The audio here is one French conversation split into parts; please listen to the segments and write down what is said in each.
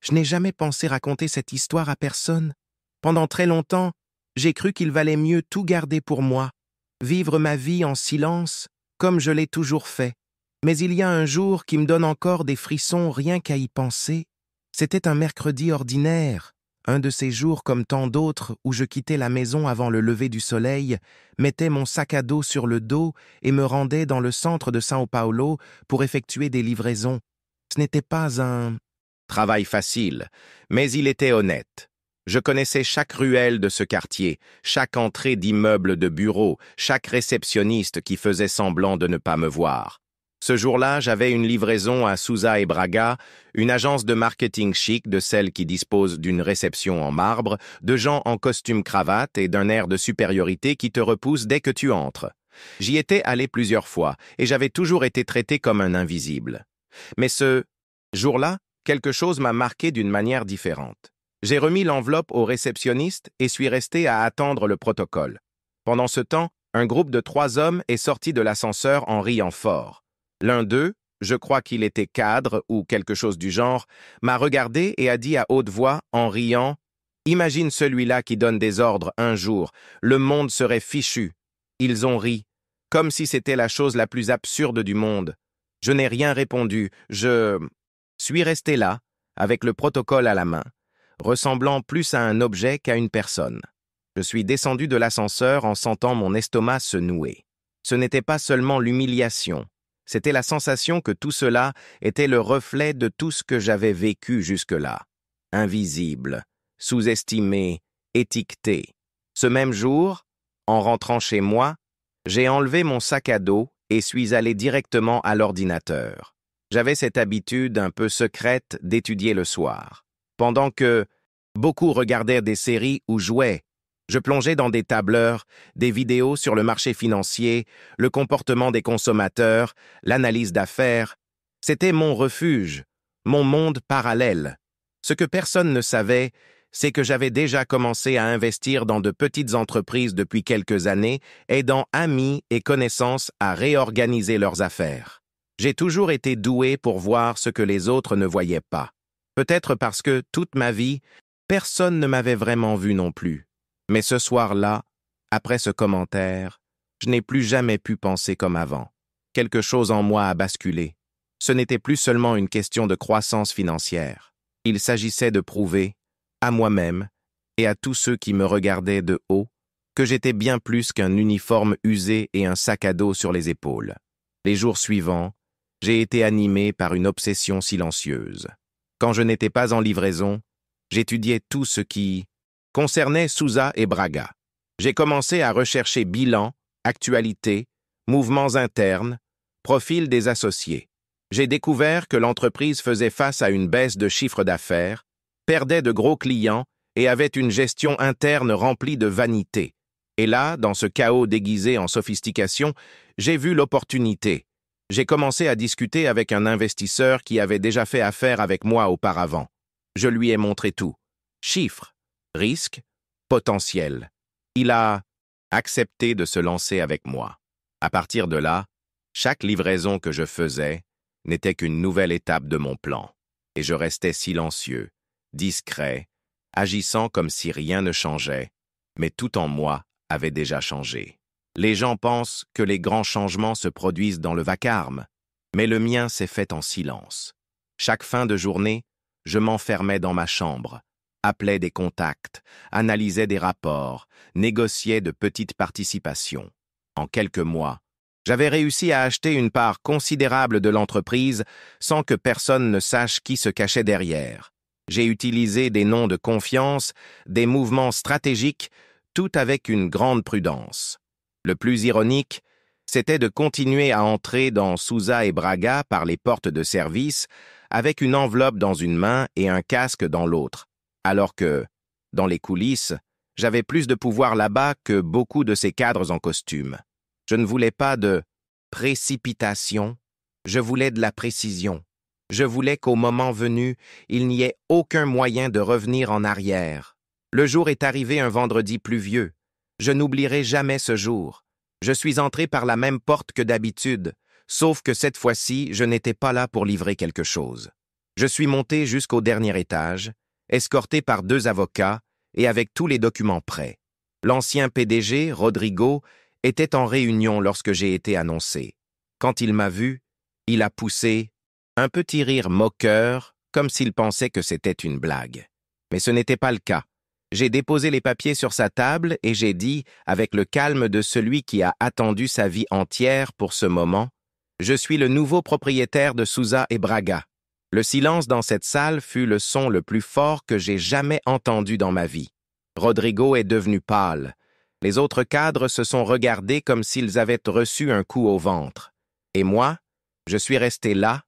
Je n'ai jamais pensé raconter cette histoire à personne. Pendant très longtemps, j'ai cru qu'il valait mieux tout garder pour moi, vivre ma vie en silence, comme je l'ai toujours fait. Mais il y a un jour qui me donne encore des frissons rien qu'à y penser. C'était un mercredi ordinaire, un de ces jours comme tant d'autres où je quittais la maison avant le lever du soleil, mettais mon sac à dos sur le dos et me rendais dans le centre de São Paulo pour effectuer des livraisons. Ce n'était pas un travail facile, mais il était honnête. Je connaissais chaque ruelle de ce quartier, chaque entrée d'immeuble de bureaux, chaque réceptionniste qui faisait semblant de ne pas me voir. Ce jour-là, j'avais une livraison à Sousa et Braga, une agence de marketing chic de celles qui disposent d'une réception en marbre, de gens en costume cravate et d'un air de supériorité qui te repousse dès que tu entres. J'y étais allé plusieurs fois et j'avais toujours été traité comme un invisible. Mais ce jour-là, quelque chose m'a marqué d'une manière différente. J'ai remis l'enveloppe au réceptionniste et suis resté à attendre le protocole. Pendant ce temps, un groupe de 3 hommes est sorti de l'ascenseur en riant fort. L'un d'eux, je crois qu'il était cadre ou quelque chose du genre, m'a regardé et a dit à haute voix, en riant, « Imagine celui-là qui donne des ordres un jour, le monde serait fichu. » Ils ont ri, comme si c'était la chose la plus absurde du monde. Je n'ai rien répondu, je suis resté là, avec le protocole à la main, ressemblant plus à un objet qu'à une personne. Je suis descendu de l'ascenseur en sentant mon estomac se nouer. Ce n'était pas seulement l'humiliation, c'était la sensation que tout cela était le reflet de tout ce que j'avais vécu jusque-là. Invisible, sous-estimé, étiqueté. Ce même jour, en rentrant chez moi, j'ai enlevé mon sac à dos et suis allé directement à l'ordinateur. J'avais cette habitude un peu secrète d'étudier le soir. Pendant que beaucoup regardaient des séries ou jouaient, je plongeais dans des tableurs, des vidéos sur le marché financier, le comportement des consommateurs, l'analyse d'affaires. C'était mon refuge, mon monde parallèle. Ce que personne ne savait, c'est que j'avais déjà commencé à investir dans de petites entreprises depuis quelques années, aidant amis et connaissances à réorganiser leurs affaires. J'ai toujours été doué pour voir ce que les autres ne voyaient pas. Peut-être parce que, toute ma vie, personne ne m'avait vraiment vu non plus. Mais ce soir-là, après ce commentaire, je n'ai plus jamais pu penser comme avant. Quelque chose en moi a basculé. Ce n'était plus seulement une question de croissance financière. Il s'agissait de prouver, à moi-même et à tous ceux qui me regardaient de haut, que j'étais bien plus qu'un uniforme usé et un sac à dos sur les épaules. Les jours suivants, j'ai été animé par une obsession silencieuse. Quand je n'étais pas en livraison, j'étudiais tout ce qui concernait Sousa et Braga. J'ai commencé à rechercher bilan, actualité, mouvements internes, profil des associés. J'ai découvert que l'entreprise faisait face à une baisse de chiffre d'affaires, perdait de gros clients et avait une gestion interne remplie de vanité. Et là, dans ce chaos déguisé en sophistication, j'ai vu l'opportunité. J'ai commencé à discuter avec un investisseur qui avait déjà fait affaire avec moi auparavant. Je lui ai montré tout. Chiffres, risques, potentiel. Il a accepté de se lancer avec moi. À partir de là, chaque livraison que je faisais n'était qu'une nouvelle étape de mon plan. Et je restais silencieux, discret, agissant comme si rien ne changeait, mais tout en moi avait déjà changé. Les gens pensent que les grands changements se produisent dans le vacarme, mais le mien s'est fait en silence. Chaque fin de journée, je m'enfermais dans ma chambre, appelais des contacts, analysais des rapports, négociais de petites participations. En quelques mois, j'avais réussi à acheter une part considérable de l'entreprise sans que personne ne sache qui se cachait derrière. J'ai utilisé des noms de confiance, des mouvements stratégiques, tout avec une grande prudence. Le plus ironique, c'était de continuer à entrer dans Sousa et Braga par les portes de service avec une enveloppe dans une main et un casque dans l'autre, alors que, dans les coulisses, j'avais plus de pouvoir là-bas que beaucoup de ces cadres en costume. Je ne voulais pas de précipitation, je voulais de la précision. Je voulais qu'au moment venu, il n'y ait aucun moyen de revenir en arrière. Le jour est arrivé un vendredi pluvieux. Je n'oublierai jamais ce jour. Je suis entré par la même porte que d'habitude, sauf que cette fois-ci, je n'étais pas là pour livrer quelque chose. Je suis monté jusqu'au dernier étage, escorté par 2 avocats et avec tous les documents prêts. L'ancien PDG, Rodrigo, était en réunion lorsque j'ai été annoncé. Quand il m'a vu, il a poussé un petit rire moqueur, comme s'il pensait que c'était une blague. Mais ce n'était pas le cas. J'ai déposé les papiers sur sa table et j'ai dit, avec le calme de celui qui a attendu sa vie entière pour ce moment, « Je suis le nouveau propriétaire de Souza et Braga. » Le silence dans cette salle fut le son le plus fort que j'ai jamais entendu dans ma vie. Rodrigo est devenu pâle. Les autres cadres se sont regardés comme s'ils avaient reçu un coup au ventre. Et moi, je suis resté là,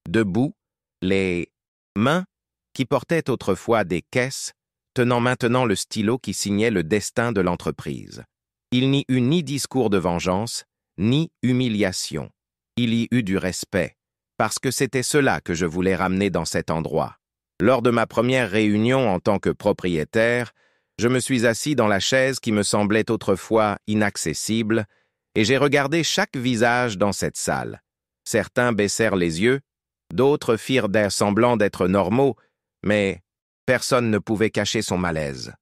debout, les mains qui portaient autrefois des caisses, tenant maintenant le stylo qui signait le destin de l'entreprise. Il n'y eut ni discours de vengeance, ni humiliation. Il y eut du respect, parce que c'était cela que je voulais ramener dans cet endroit. Lors de ma première réunion en tant que propriétaire, je me suis assis dans la chaise qui me semblait autrefois inaccessible, et j'ai regardé chaque visage dans cette salle. Certains baissèrent les yeux, d'autres firent des semblants d'être normaux, mais personne ne pouvait cacher son malaise.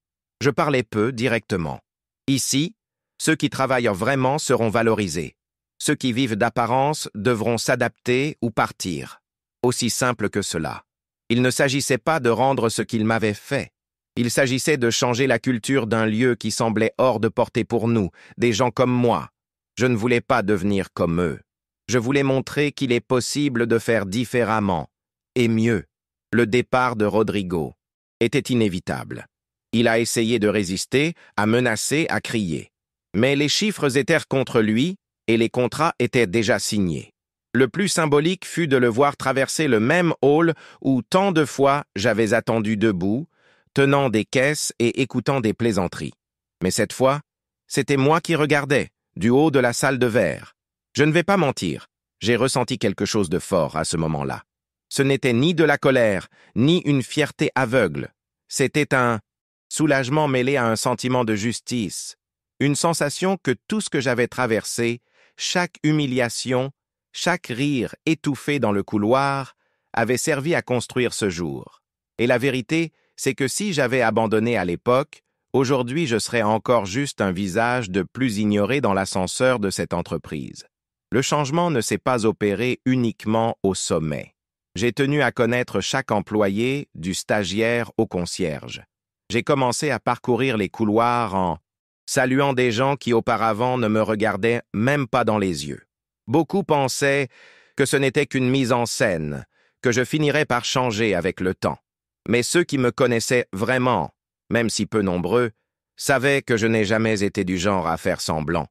Je parlais peu directement. Ici, ceux qui travaillent vraiment seront valorisés. Ceux qui vivent d'apparence devront s'adapter ou partir. Aussi simple que cela. Il ne s'agissait pas de rendre ce qu'ils m'avaient fait. Il s'agissait de changer la culture d'un lieu qui semblait hors de portée pour nous, des gens comme moi. Je ne voulais pas devenir comme eux. Je voulais montrer qu'il est possible de faire différemment, et mieux. Le départ de Rodrigo était inévitable. Il a essayé de résister, à menacer, à crier. Mais les chiffres étaient contre lui, et les contrats étaient déjà signés. Le plus symbolique fut de le voir traverser le même hall où tant de fois j'avais attendu debout, tenant des caisses et écoutant des plaisanteries. Mais cette fois, c'était moi qui regardais, du haut de la salle de verre. Je ne vais pas mentir, j'ai ressenti quelque chose de fort à ce moment-là. Ce n'était ni de la colère, ni une fierté aveugle. C'était un soulagement mêlé à un sentiment de justice, une sensation que tout ce que j'avais traversé, chaque humiliation, chaque rire étouffé dans le couloir, avait servi à construire ce jour. Et la vérité, c'est que si j'avais abandonné à l'époque, aujourd'hui je serais encore juste un visage de plus ignoré dans l'ascenseur de cette entreprise. Le changement ne s'est pas opéré uniquement au sommet. J'ai tenu à connaître chaque employé, du stagiaire au concierge. J'ai commencé à parcourir les couloirs en saluant des gens qui auparavant ne me regardaient même pas dans les yeux. Beaucoup pensaient que ce n'était qu'une mise en scène, que je finirais par changer avec le temps. Mais ceux qui me connaissaient vraiment, même si peu nombreux, savaient que je n'ai jamais été du genre à faire semblant.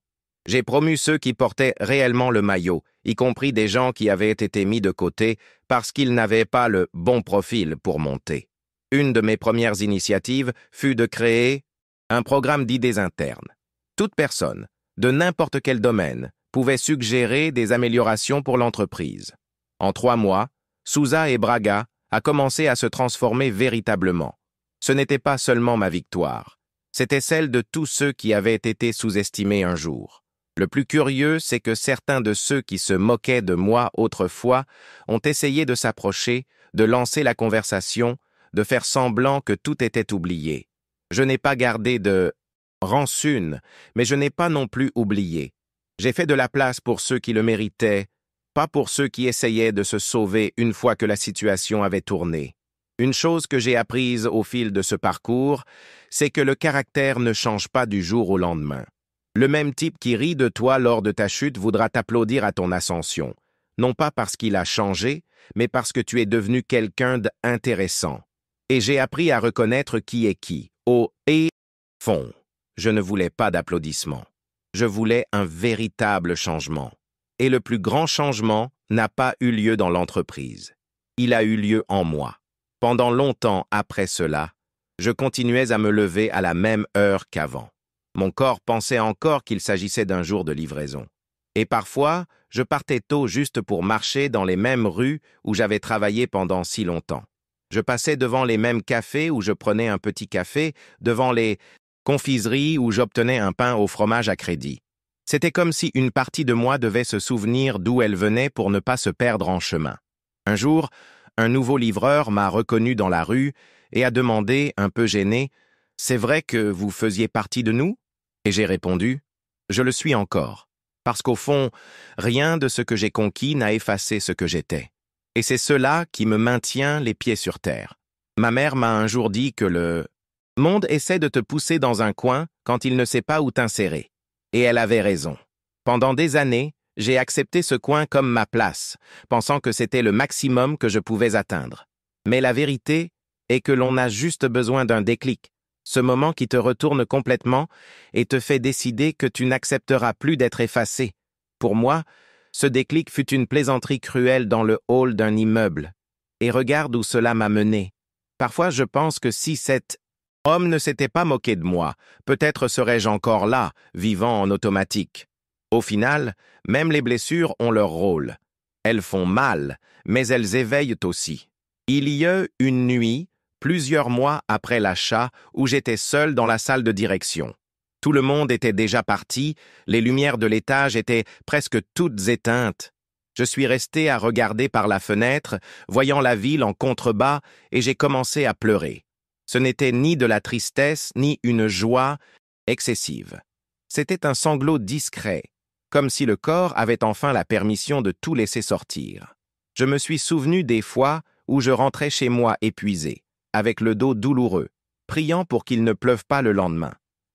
J'ai promu ceux qui portaient réellement le maillot, y compris des gens qui avaient été mis de côté parce qu'ils n'avaient pas le bon profil pour monter. Une de mes premières initiatives fut de créer un programme d'idées internes. Toute personne, de n'importe quel domaine, pouvait suggérer des améliorations pour l'entreprise. En 3 mois, Souza et Braga a commencé à se transformer véritablement. Ce n'était pas seulement ma victoire, c'était celle de tous ceux qui avaient été sous-estimés un jour. Le plus curieux, c'est que certains de ceux qui se moquaient de moi autrefois ont essayé de s'approcher, de lancer la conversation, de faire semblant que tout était oublié. Je n'ai pas gardé de rancune, mais je n'ai pas non plus oublié. J'ai fait de la place pour ceux qui le méritaient, pas pour ceux qui essayaient de se sauver une fois que la situation avait tourné. Une chose que j'ai apprise au fil de ce parcours, c'est que le caractère ne change pas du jour au lendemain. Le même type qui rit de toi lors de ta chute voudra t'applaudir à ton ascension, non pas parce qu'il a changé, mais parce que tu es devenu quelqu'un d'intéressant. Et j'ai appris à reconnaître qui est qui, au et fond. Je ne voulais pas d'applaudissements. Je voulais un véritable changement. Et le plus grand changement n'a pas eu lieu dans l'entreprise. Il a eu lieu en moi. Pendant longtemps après cela, je continuais à me lever à la même heure qu'avant. Mon corps pensait encore qu'il s'agissait d'un jour de livraison. Et parfois, je partais tôt juste pour marcher dans les mêmes rues où j'avais travaillé pendant si longtemps. Je passais devant les mêmes cafés où je prenais un petit café, devant les confiseries où j'obtenais un pain au fromage à crédit. C'était comme si une partie de moi devait se souvenir d'où elle venait pour ne pas se perdre en chemin. Un jour, un nouveau livreur m'a reconnu dans la rue et a demandé, un peu gêné, « C'est vrai que vous faisiez partie de nous ?» Et j'ai répondu, « Je le suis encore, parce qu'au fond, rien de ce que j'ai conquis n'a effacé ce que j'étais. Et c'est cela qui me maintient les pieds sur terre. Ma mère m'a un jour dit que le monde essaie de te pousser dans un coin quand il ne sait pas où t'insérer. Et elle avait raison. Pendant des années, j'ai accepté ce coin comme ma place, pensant que c'était le maximum que je pouvais atteindre. Mais la vérité est que l'on a juste besoin d'un déclic, ce moment qui te retourne complètement et te fait décider que tu n'accepteras plus d'être effacé. Pour moi, ce déclic fut une plaisanterie cruelle dans le hall d'un immeuble. Et regarde où cela m'a mené. Parfois, je pense que si cet homme ne s'était pas moqué de moi, peut-être serais-je encore là, vivant en automatique. Au final, même les blessures ont leur rôle. Elles font mal, mais elles éveillent aussi. Il y a une nuit, plusieurs mois après l'achat, où j'étais seul dans la salle de direction. Tout le monde était déjà parti, les lumières de l'étage étaient presque toutes éteintes. Je suis resté à regarder par la fenêtre, voyant la ville en contrebas, et j'ai commencé à pleurer. Ce n'était ni de la tristesse, ni une joie excessive. C'était un sanglot discret, comme si le corps avait enfin la permission de tout laisser sortir. Je me suis souvenu des fois où je rentrais chez moi épuisé, avec le dos douloureux, priant pour qu'il ne pleuve pas le lendemain.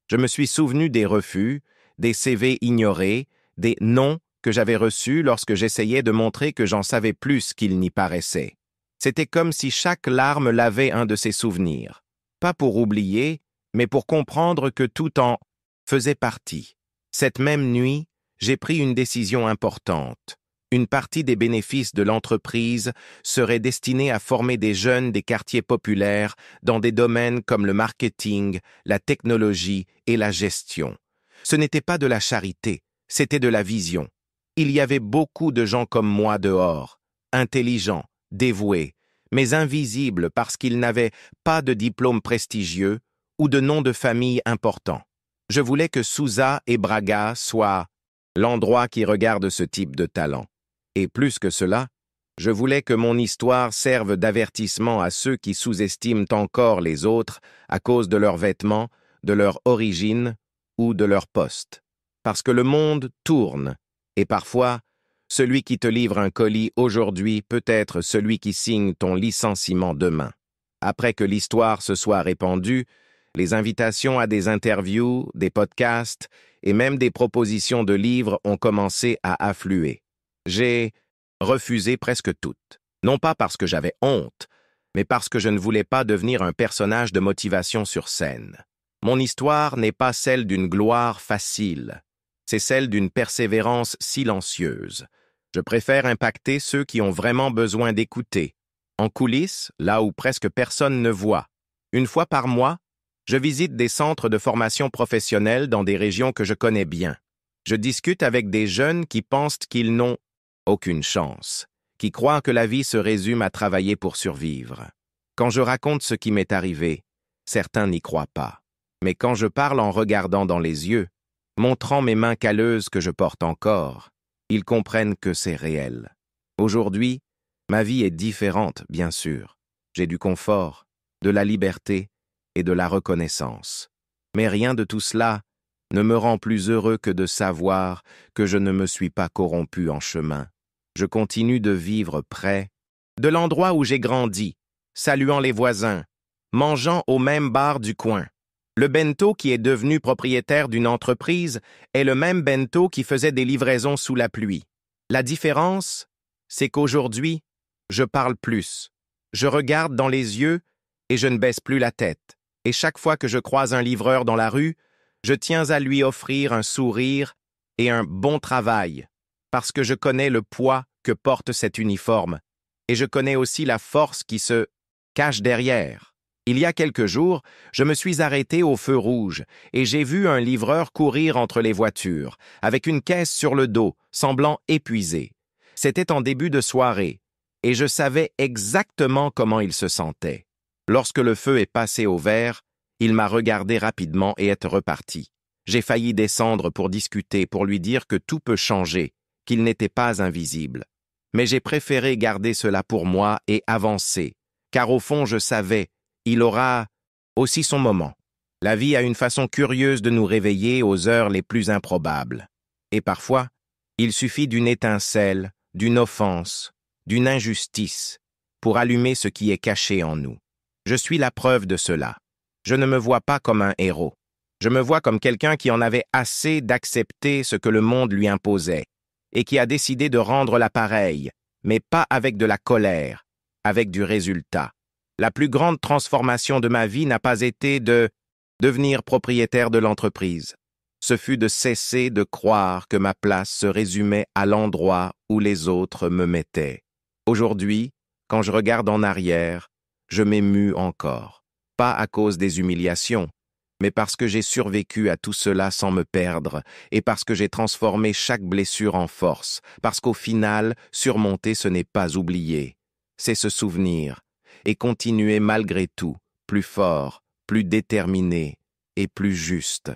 Je me suis souvenu des refus, des CV ignorés, des non que j'avais reçus lorsque j'essayais de montrer que j'en savais plus qu'il n'y paraissait. C'était comme si chaque larme lavait un de ces souvenirs. Pas pour oublier, mais pour comprendre que tout en faisait partie. Cette même nuit, j'ai pris une décision importante. Une partie des bénéfices de l'entreprise serait destinée à former des jeunes des quartiers populaires dans des domaines comme le marketing, la technologie et la gestion. Ce n'était pas de la charité, c'était de la vision. Il y avait beaucoup de gens comme moi dehors, intelligents, dévoués, mais invisibles parce qu'ils n'avaient pas de diplôme prestigieux ou de nom de famille important. Je voulais que Sousa et Braga soient l'endroit qui regarde ce type de talent. Et plus que cela, je voulais que mon histoire serve d'avertissement à ceux qui sous-estiment encore les autres à cause de leurs vêtements, de leur origine ou de leur poste. Parce que le monde tourne, et parfois, celui qui te livre un colis aujourd'hui peut être celui qui signe ton licenciement demain. Après que l'histoire se soit répandue, les invitations à des interviews, des podcasts et même des propositions de livres ont commencé à affluer. J'ai refusé presque toutes, non pas parce que j'avais honte, mais parce que je ne voulais pas devenir un personnage de motivation sur scène. Mon histoire n'est pas celle d'une gloire facile, c'est celle d'une persévérance silencieuse. Je préfère impacter ceux qui ont vraiment besoin d'écouter. En coulisses, là où presque personne ne voit. Une fois par mois, je visite des centres de formation professionnelle dans des régions que je connais bien. Je discute avec des jeunes qui pensent qu'ils n'ont aucune chance, qui croient que la vie se résume à travailler pour survivre. Quand je raconte ce qui m'est arrivé, certains n'y croient pas. Mais quand je parle en regardant dans les yeux, montrant mes mains calleuses que je porte encore, ils comprennent que c'est réel. Aujourd'hui, ma vie est différente, bien sûr. J'ai du confort, de la liberté et de la reconnaissance. Mais rien de tout cela ne me rend plus heureux que de savoir que je ne me suis pas corrompu en chemin. Je continue de vivre près de l'endroit où j'ai grandi, saluant les voisins, mangeant au même bar du coin. Le bento qui est devenu propriétaire d'une entreprise est le même bento qui faisait des livraisons sous la pluie. La différence, c'est qu'aujourd'hui, je parle plus. Je regarde dans les yeux et je ne baisse plus la tête. Et chaque fois que je croise un livreur dans la rue, je tiens à lui offrir un sourire et un bon travail, parce que je connais le poids que porte cet uniforme, et je connais aussi la force qui se cache derrière. Il y a quelques jours, je me suis arrêté au feu rouge, et j'ai vu un livreur courir entre les voitures, avec une caisse sur le dos, semblant épuisé. C'était en début de soirée, et je savais exactement comment il se sentait. Lorsque le feu est passé au vert, il m'a regardé rapidement et est reparti. J'ai failli descendre pour discuter, pour lui dire que tout peut changer, qu'il n'était pas invisible. Mais j'ai préféré garder cela pour moi et avancer, car au fond je savais, il aura aussi son moment. La vie a une façon curieuse de nous réveiller aux heures les plus improbables. Et parfois, il suffit d'une étincelle, d'une offense, d'une injustice, pour allumer ce qui est caché en nous. Je suis la preuve de cela. Je ne me vois pas comme un héros. Je me vois comme quelqu'un qui en avait assez d'accepter ce que le monde lui imposait, et qui a décidé de rendre l'appareil, mais pas avec de la colère, avec du résultat. La plus grande transformation de ma vie n'a pas été de devenir propriétaire de l'entreprise. Ce fut de cesser de croire que ma place se résumait à l'endroit où les autres me mettaient. Aujourd'hui, quand je regarde en arrière, je m'émue encore. Pas à cause des humiliations, mais parce que j'ai survécu à tout cela sans me perdre, et parce que j'ai transformé chaque blessure en force, parce qu'au final, surmonter ce n'est pas oublier, c'est se souvenir, et continuer malgré tout, plus fort, plus déterminé et plus juste.